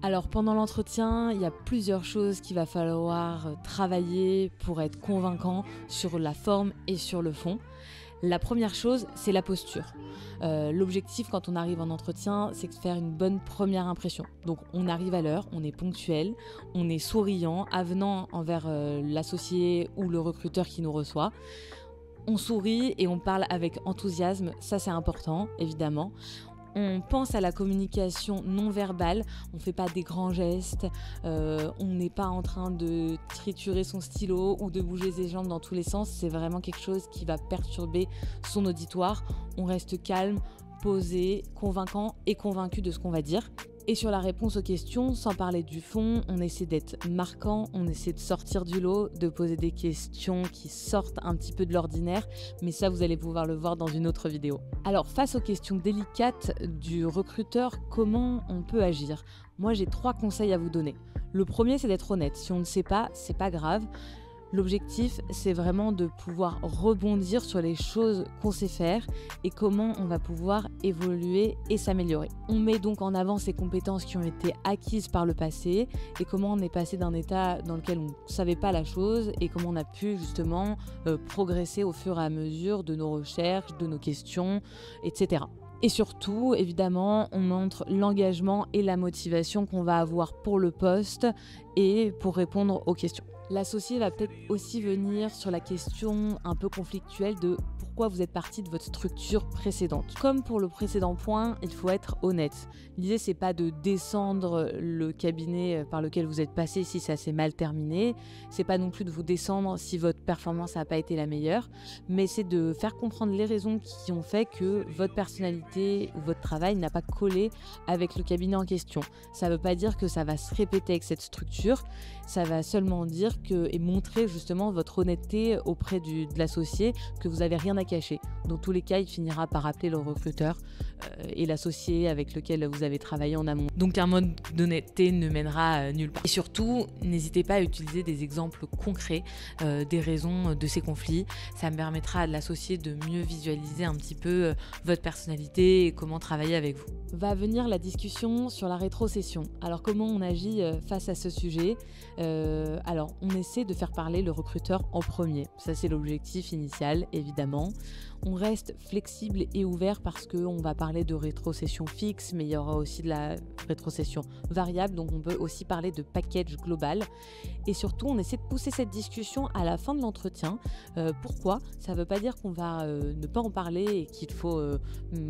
Alors pendant l'entretien, il y a plusieurs choses qu'il va falloir travailler pour être convaincant sur la forme et sur le fond. La première chose, c'est la posture. L'objectif quand on arrive en entretien, c'est de faire une bonne première impression. Donc on arrive à l'heure, on est ponctuel, on est souriant, avenant envers l'associé ou le recruteur qui nous reçoit. On sourit et on parle avec enthousiasme, ça c'est important évidemment. On pense à la communication non verbale, on ne fait pas des grands gestes, on n'est pas en train de triturer son stylo ou de bouger ses jambes dans tous les sens, c'est vraiment quelque chose qui va perturber son auditoire. On reste calme, posé, convaincant et convaincu de ce qu'on va dire. Et sur la réponse aux questions, sans parler du fond, on essaie d'être marquant, on essaie de sortir du lot, de poser des questions qui sortent un petit peu de l'ordinaire, mais ça vous allez pouvoir le voir dans une autre vidéo. Alors face aux questions délicates du recruteur, comment on peut agir ? Moi j'ai 3 conseils à vous donner. Le premier c'est d'être honnête, si on ne sait pas, c'est pas grave. L'objectif, c'est vraiment de pouvoir rebondir sur les choses qu'on sait faire et comment on va pouvoir évoluer et s'améliorer. On met donc en avant ces compétences qui ont été acquises par le passé et comment on est passé d'un état dans lequel on ne savait pas la chose et comment on a pu justement progresser au fur et à mesure de nos recherches, de nos questions, etc. Et surtout, évidemment, on montre l'engagement et la motivation qu'on va avoir pour le poste et pour répondre aux questions. L'associé va peut-être aussi venir sur la question un peu conflictuelle de pourquoi vous êtes parti de votre structure précédente. Comme pour le précédent point, il faut être honnête. L'idée, c'est pas de descendre le cabinet par lequel vous êtes passé si ça s'est mal terminé. C'est pas non plus de vous descendre si votre performance n'a pas été la meilleure. Mais c'est de faire comprendre les raisons qui ont fait que votre personnalité ou votre travail n'a pas collé avec le cabinet en question. Ça veut pas dire que ça va se répéter avec cette structure. Ça va seulement dire et montrer justement votre honnêteté auprès de l'associé, que vous n'avez rien à cacher. Dans tous les cas, il finira par appeler le recruteur et l'associé avec lequel vous avez travaillé en amont. Donc un mode d'honnêteté ne mènera nulle part. Et surtout, n'hésitez pas à utiliser des exemples concrets des raisons de ces conflits. Ça me permettra à l'associé de mieux visualiser un petit peu votre personnalité et comment travailler avec vous. Va venir la discussion sur la rétrocession. Alors comment on agit face à ce sujet ? Alors on essaie de faire parler le recruteur en premier. Ça c'est l'objectif initial évidemment. On reste flexible et ouvert parce qu'on va parler de rétrocession fixe, mais il y aura aussi de la rétrocession variable, donc on peut aussi parler de package global. Et surtout, on essaie de pousser cette discussion à la fin de l'entretien. Pourquoi ? Ça ne veut pas dire qu'on va ne pas en parler et qu'il faut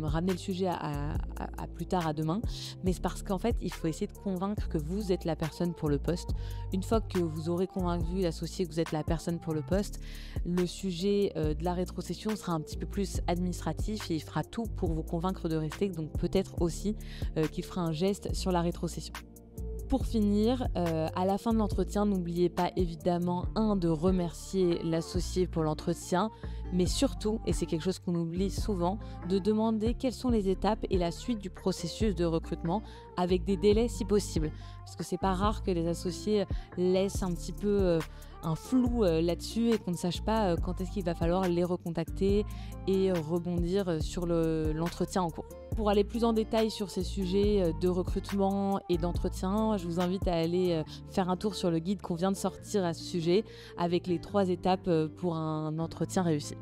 ramener le sujet à plus tard, à demain, mais c'est parce qu'en fait, il faut essayer de convaincre que vous êtes la personne pour le poste. Une fois que vous aurez convaincu l'associé que vous êtes la personne pour le poste, le sujet de la rétrocession sera un petit peu plus administratif et il fera tout pour vous convaincre de rester, donc peut-être aussi qu'il fera un geste sur la rétrocession. Pour finir, à la fin de l'entretien, n'oubliez pas évidemment de remercier l'associé pour l'entretien, mais surtout, et c'est quelque chose qu'on oublie souvent, de demander quelles sont les étapes et la suite du processus de recrutement avec des délais si possible. Parce que c'est pas rare que les associés laissent un petit peu un flou là-dessus et qu'on ne sache pas quand est-ce qu'il va falloir les recontacter et rebondir sur l'entretien en cours. Pour aller plus en détail sur ces sujets de recrutement et d'entretien, je vous invite à aller faire un tour sur le guide qu'on vient de sortir à ce sujet avec les 3 étapes pour un entretien réussi.